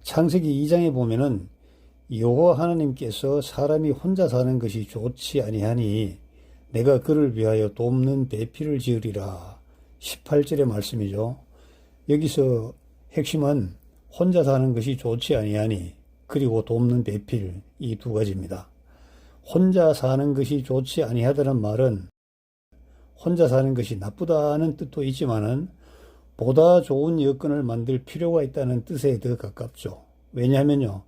창세기 2장에 보면은 여호와 하나님께서 사람이 혼자 사는 것이 좋지 아니하니 내가 그를 위하여 돕는 배필을 지으리라. 18절의 말씀이죠. 여기서 핵심은 혼자 사는 것이 좋지 아니하니 그리고 돕는 배필, 이 두 가지입니다. 혼자 사는 것이 좋지 아니하다는 말은 혼자 사는 것이 나쁘다는 뜻도 있지만은 보다 좋은 여건을 만들 필요가 있다는 뜻에 더 가깝죠. 왜냐하면요,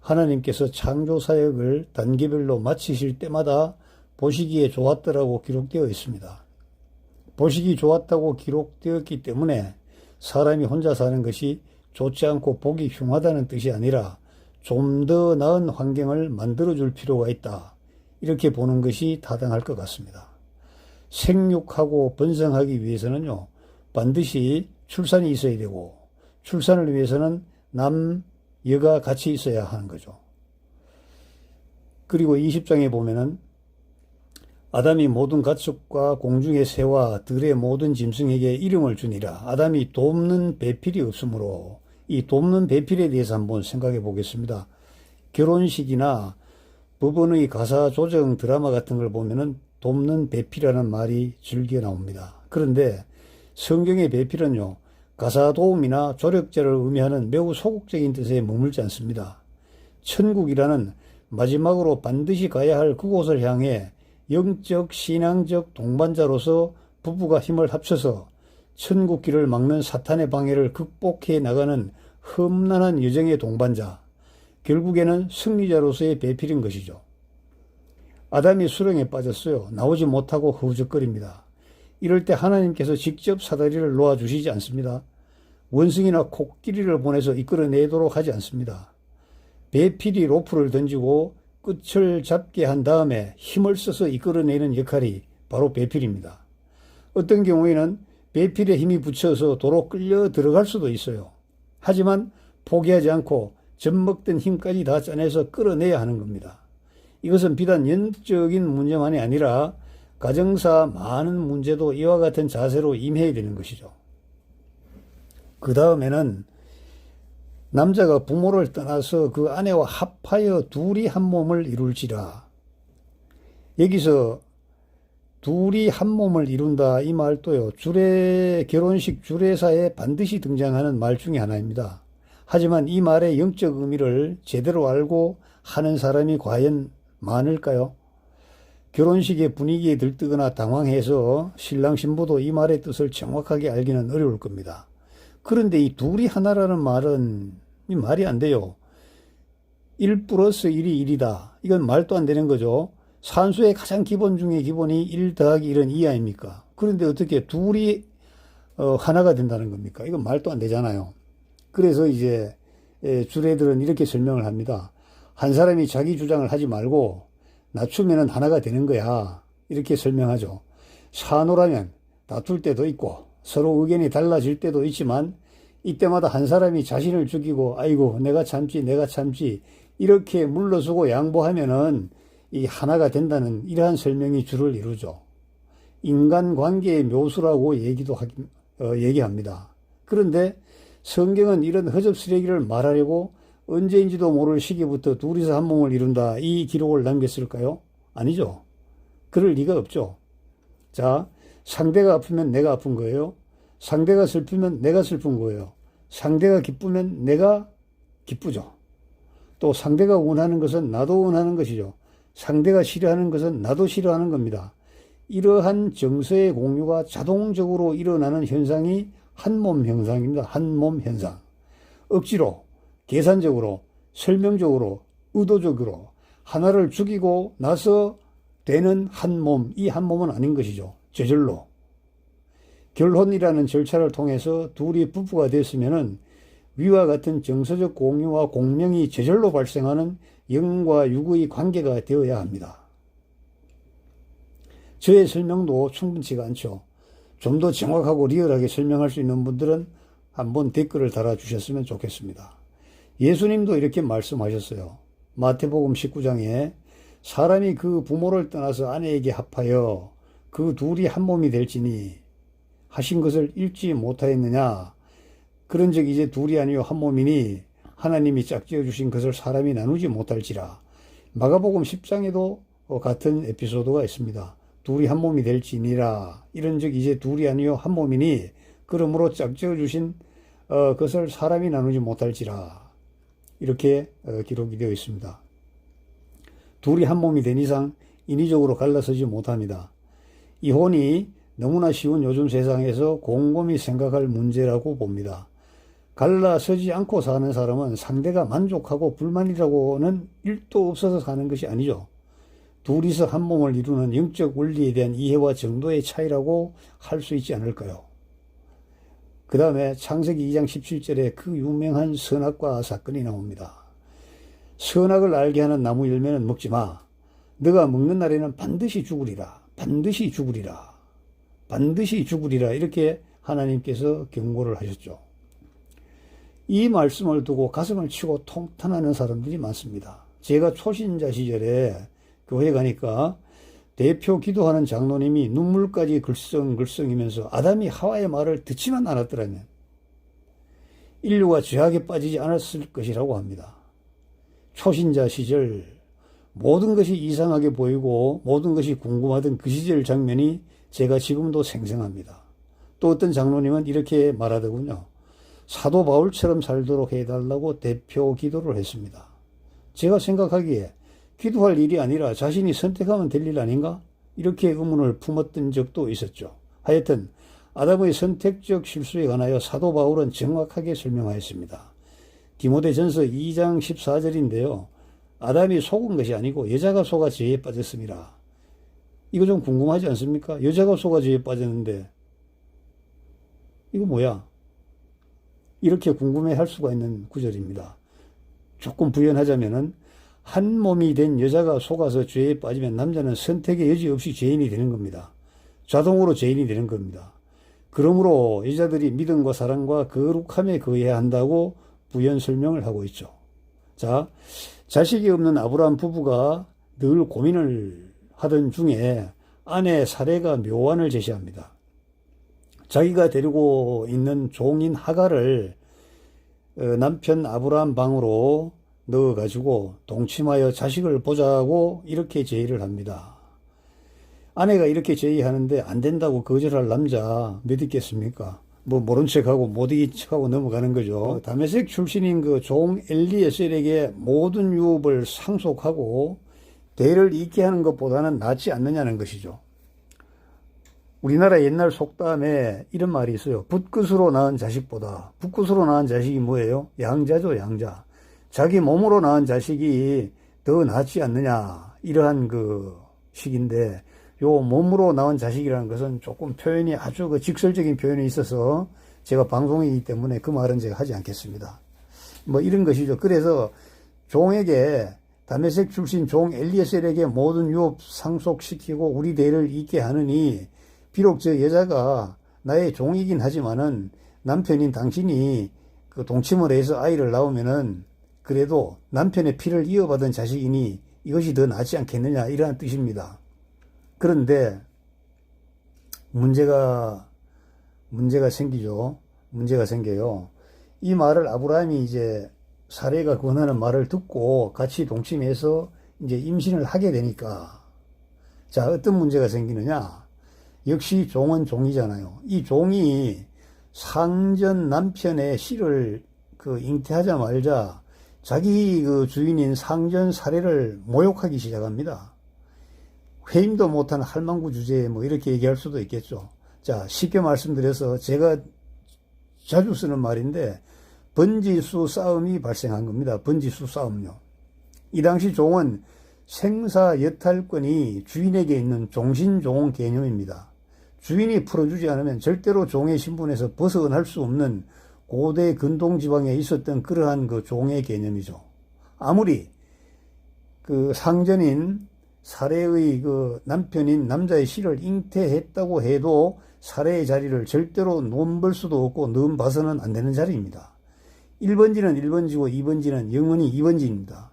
하나님께서 창조 사역을 단계별로 마치실 때마다 보시기에 좋았더라고 기록되어 있습니다. 보시기 좋았다고 기록되었기 때문에 사람이 혼자 사는 것이 좋지 않고 보기 흉하다는 뜻이 아니라 좀 더 나은 환경을 만들어줄 필요가 있다, 이렇게 보는 것이 타당할 것 같습니다. 생육하고 번성하기 위해서는요, 반드시 출산이 있어야 되고 출산을 위해서는 남, 여가 같이 있어야 하는 거죠. 그리고 20장에 보면은 아담이 모든 가축과 공중의 새와 들의 모든 짐승에게 이름을 주니라. 아담이 돕는 배필이 없으므로, 이 돕는 배필에 대해서 한번 생각해 보겠습니다. 결혼식이나 법원의 가사 조정 드라마 같은 걸 보면은 돕는 배필이라는 말이 즐겨 나옵니다. 그런데 성경의 배필은요, 가사 도움이나 조력자를 의미하는 매우 소극적인 뜻에 머물지 않습니다. 천국이라는 마지막으로 반드시 가야 할 그곳을 향해 영적, 신앙적 동반자로서 부부가 힘을 합쳐서 천국 길을 막는 사탄의 방해를 극복해 나가는 험난한 여정의 동반자, 결국에는 승리자로서의 배필인 것이죠. 아담이 수렁에 빠졌어요. 나오지 못하고 허우적거립니다. 이럴 때 하나님께서 직접 사다리를 놓아주시지 않습니다. 원숭이나 코끼리를 보내서 이끌어내도록 하지 않습니다. 배필이 로프를 던지고 끝을 잡게 한 다음에 힘을 써서 이끌어내는 역할이 바로 배필입니다. 어떤 경우에는 배필에 힘이 붙여서 도로 끌려 들어갈 수도 있어요. 하지만 포기하지 않고 젖먹던 힘까지 다 짜내서 끌어내야 하는 겁니다. 이것은 비단 영적인 문제만이 아니라 가정사 많은 문제도 이와 같은 자세로 임해야 되는 것이죠. 그 다음에는 남자가 부모를 떠나서 그 아내와 합하여 둘이 한 몸을 이룰지라. 여기서 둘이 한 몸을 이룬다, 이 말도요, 결혼식 주례사에 반드시 등장하는 말 중에 하나입니다. 하지만 이 말의 영적 의미를 제대로 알고 하는 사람이 과연 많을까요? 결혼식의 분위기에 들뜨거나 당황해서 신랑 신부도 이 말의 뜻을 정확하게 알기는 어려울 겁니다. 그런데 이 둘이 하나라는 말은 이 말이 안 돼요. 1 플러스 1이 1이다. 이건 말도 안 되는 거죠. 산수의 가장 기본 중에 기본이 1 더하기 1은 2 아닙니까? 그런데 어떻게 둘이 하나가 된다는 겁니까? 이건 말도 안 되잖아요. 그래서 이제 주례들은 이렇게 설명을 합니다. 한 사람이 자기 주장을 하지 말고 낮추면은 하나가 되는 거야, 이렇게 설명하죠. 산호라면 다툴 때도 있고 서로 의견이 달라질 때도 있지만 이때마다 한 사람이 자신을 죽이고 아이고 내가 참지 이렇게 물러서고 양보하면은 이 하나가 된다는 이러한 설명이 주를 이루죠. 인간관계의 묘수라고 얘기합니다. 그런데 성경은 이런 허접쓰레기를 말하려고 언제인지도 모를 시기부터 둘이서 한 몸을 이룬다, 이 기록을 남겼을까요? 아니죠. 그럴 리가 없죠. 자, 상대가 아프면 내가 아픈 거예요. 상대가 슬프면 내가 슬픈 거예요. 상대가 기쁘면 내가 기쁘죠. 또 상대가 원하는 것은 나도 원하는 것이죠. 상대가 싫어하는 것은 나도 싫어하는 겁니다. 이러한 정서의 공유가 자동적으로 일어나는 현상이 한몸 현상입니다. 한몸 현상. 억지로, 계산적으로, 설명적으로, 의도적으로 하나를 죽이고 나서 되는 한 몸, 이 한 몸은 아닌 것이죠. 저절로. 결혼이라는 절차를 통해서 둘이 부부가 됐으면은 위와 같은 정서적 공유와 공명이 저절로 발생하는 영과 육의 관계가 되어야 합니다. 저의 설명도 충분치가 않죠. 좀 더 정확하고 리얼하게 설명할 수 있는 분들은 한번 댓글을 달아주셨으면 좋겠습니다. 예수님도 이렇게 말씀하셨어요. 마태복음 19장에 사람이 그 부모를 떠나서 아내에게 합하여 그 둘이 한 몸이 될지니 하신 것을 읽지 못하였느냐. 그런즉 이제 둘이 아니요 한 몸이니 하나님이 짝지어 주신 것을 사람이 나누지 못할지라. 마가복음 10장에도 같은 에피소드가 있습니다. 둘이 한 몸이 될지니라. 이런즉 이제 둘이 아니요 한 몸이니 그러므로 짝지어 주신 것을 사람이 나누지 못할지라. 이렇게 기록이 되어 있습니다. 둘이 한 몸이 된 이상 인위적으로 갈라서지 못합니다. 이혼이 너무나 쉬운 요즘 세상에서 곰곰이 생각할 문제라고 봅니다. 갈라서지 않고 사는 사람은 상대가 만족하고 불만이라고는 1도 없어서 사는 것이 아니죠. 둘이서 한 몸을 이루는 영적 원리에 대한 이해와 정도의 차이라고 할 수 있지 않을까요? 그 다음에 창세기 2장 17절에 그 유명한 선악과 사건이 나옵니다. 선악을 알게 하는 나무 열매는 먹지 마. 너가 먹는 날에는 반드시 죽으리라. 반드시 죽으리라. 반드시 죽으리라. 이렇게 하나님께서 경고를 하셨죠. 이 말씀을 두고 가슴을 치고 통탄하는 사람들이 많습니다. 제가 초신자 시절에 교회 가니까 대표 기도하는 장로님이 눈물까지 글썽글썽이면서 아담이 하와의 말을 듣지만 않았더라면 인류가 죄악에 빠지지 않았을 것이라고 합니다. 초신자 시절 모든 것이 이상하게 보이고 모든 것이 궁금하던 그 시절 장면이 제가 지금도 생생합니다. 또 어떤 장로님은 이렇게 말하더군요. 사도 바울처럼 살도록 해달라고 대표 기도를 했습니다. 제가 생각하기에 기도할 일이 아니라 자신이 선택하면 될 일 아닌가? 이렇게 의문을 품었던 적도 있었죠. 하여튼 아담의 선택적 실수에 관하여 사도 바울은 정확하게 설명하였습니다. 디모데전서 2장 14절인데요. 아담이 속은 것이 아니고 여자가 속아 죄에 빠졌습니다. 이거 좀 궁금하지 않습니까? 여자가 속아 죄에 빠졌는데 이거 뭐야? 이렇게 궁금해할 수가 있는 구절입니다. 조금 부연하자면은 한 몸이 된 여자가 속아서 죄에 빠지면 남자는 선택의 여지 없이 죄인이 되는 겁니다. 자동으로 죄인이 되는 겁니다. 그러므로 여자들이 믿음과 사랑과 거룩함에 거해야 한다고 부연 설명을 하고 있죠. 자, 자식이 없는 아브라함 부부가 늘 고민을 하던 중에 아내 사레가 묘안을 제시합니다. 자기가 데리고 있는 종인 하갈을 남편 아브라함 방으로 넣어가지고 동침하여 자식을 보자고 이렇게 제의를 합니다. 아내가 이렇게 제의하는데 안 된다고 거절할 남자 몇 있겠습니까? 뭐 모른 척하고 못 이긴 척하고 넘어가는 거죠. 다메섹 출신인 그 종 엘리에셀에게 모든 유업을 상속하고 대를 잇게 하는 것보다는 낫지 않느냐는 것이죠. 우리나라 옛날 속담에 이런 말이 있어요. 붓끝으로 낳은 자식보다. 붓끝으로 낳은 자식이 뭐예요? 양자죠, 양자. 자기 몸으로 낳은 자식이 더 낫지 않느냐, 이러한 그 식인데, 요 몸으로 낳은 자식이라는 것은 조금 표현이 아주 그 직설적인 표현이 있어서 제가 방송이기 때문에 그 말은 제가 하지 않겠습니다. 뭐 이런 것이죠. 그래서 종에게, 다메섹 출신 종 엘리에셀에게 모든 유업 상속시키고 우리 대를 잇게 하느니, 비록 저 여자가 나의 종이긴 하지만은 남편인 당신이 그 동침을 해서 아이를 낳으면은 그래도 남편의 피를 이어받은 자식이니 이것이 더 낫지 않겠느냐, 이러한 뜻입니다. 그런데 문제가 생기죠. 문제가 생겨요. 이 말을 아브라함이 이제 사레가 권하는 말을 듣고 같이 동침해서 이제 임신을 하게 되니까, 자, 어떤 문제가 생기느냐? 역시 종은 종이잖아요. 이 종이 상전 남편의 씨를 잉태하자마자 자기 그 주인인 상전 사례를 모욕하기 시작합니다. 회임도 못한 할망구 주제에 뭐 이렇게 얘기할 수도 있겠죠. 자, 쉽게 말씀드려서 제가 자주 쓰는 말인데 번지수 싸움이 발생한 겁니다. 번지수 싸움요. 이 당시 종은 생사 여탈권이 주인에게 있는 종신종 개념입니다. 주인이 풀어주지 않으면 절대로 종의 신분에서 벗어날 수 없는 고대 근동지방에 있었던 그러한 그 종의 개념이죠. 아무리 그 상전인 사례의 그 남편인 남자의 씨를 잉태했다고 해도 사례의 자리를 절대로 넘볼 수도 없고 넘봐서는 안 되는 자리입니다. 1번지는 1번지고 2번지는 영원히 2번지입니다.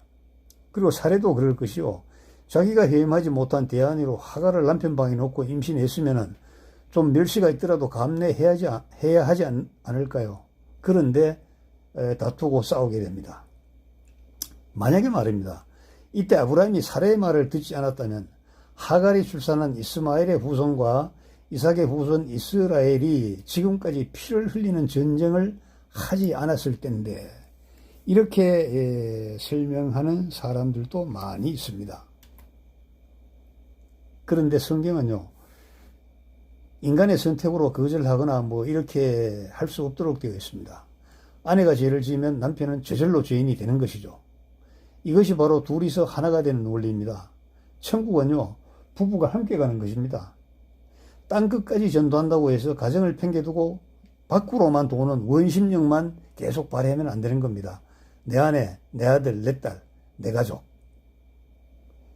그리고 사례도 그럴 것이요. 자기가 해임하지 못한 대안으로 하갈을 남편 방에 놓고 임신했으면은 좀 멸시가 있더라도 감내해야 하지 않을까요? 그런데 다투고 싸우게 됩니다. 만약에 말입니다. 이때 아브라함이 사레의 말을 듣지 않았다면 하갈이 출산한 이스마엘의 후손과 이삭의 후손 이스라엘이 지금까지 피를 흘리는 전쟁을 하지 않았을 텐데, 이렇게 설명하는 사람들도 많이 있습니다. 그런데 성경은요, 인간의 선택으로 거절하거나 이렇게 할 수 없도록 되어 있습니다. 아내가 죄를 지으면 남편은 저절로 죄인이 되는 것이죠. 이것이 바로 둘이서 하나가 되는 원리입니다. 천국은요, 부부가 함께 가는 것입니다. 땅끝까지 전도한다고 해서 가정을 팽개두고 밖으로만 도는 원심력만 계속 발휘하면 안 되는 겁니다. 내 아내, 내 아들, 내 딸, 내 가족.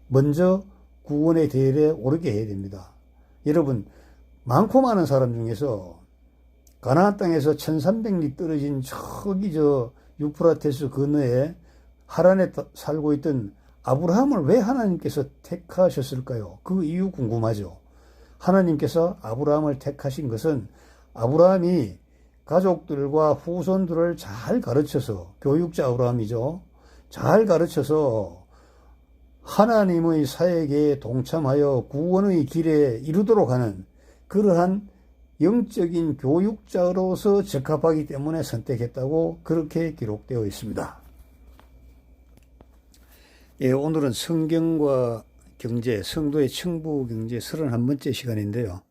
먼저 구원의 대열에 오르게 해야 됩니다. 여러분, 많고 많은 사람 중에서 가나안 땅에서 1300리 떨어진 저기 유프라테스 건너에 하란에 살고 있던 아브라함을 왜 하나님께서 택하셨을까요? 그 이유 궁금하죠. 하나님께서 아브라함을 택하신 것은 아브라함이 가족들과 후손들을 잘 가르쳐서, 교육자 아브라함이죠. 잘 가르쳐서 하나님의 사역에 동참하여 구원의 길에 이르도록 하는 그러한 영적인 교육자로서 적합하기 때문에 선택했다고 그렇게 기록되어 있습니다. 예, 오늘은 성경과 경제, 성도의 청부 경제 31번째 시간인데요.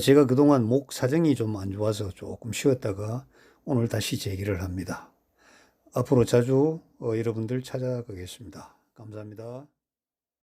제가 그동안 목 사정이 좀 안 좋아서 조금 쉬었다가 오늘 다시 재기를 합니다. 앞으로 자주 여러분들 찾아가겠습니다. 감사합니다.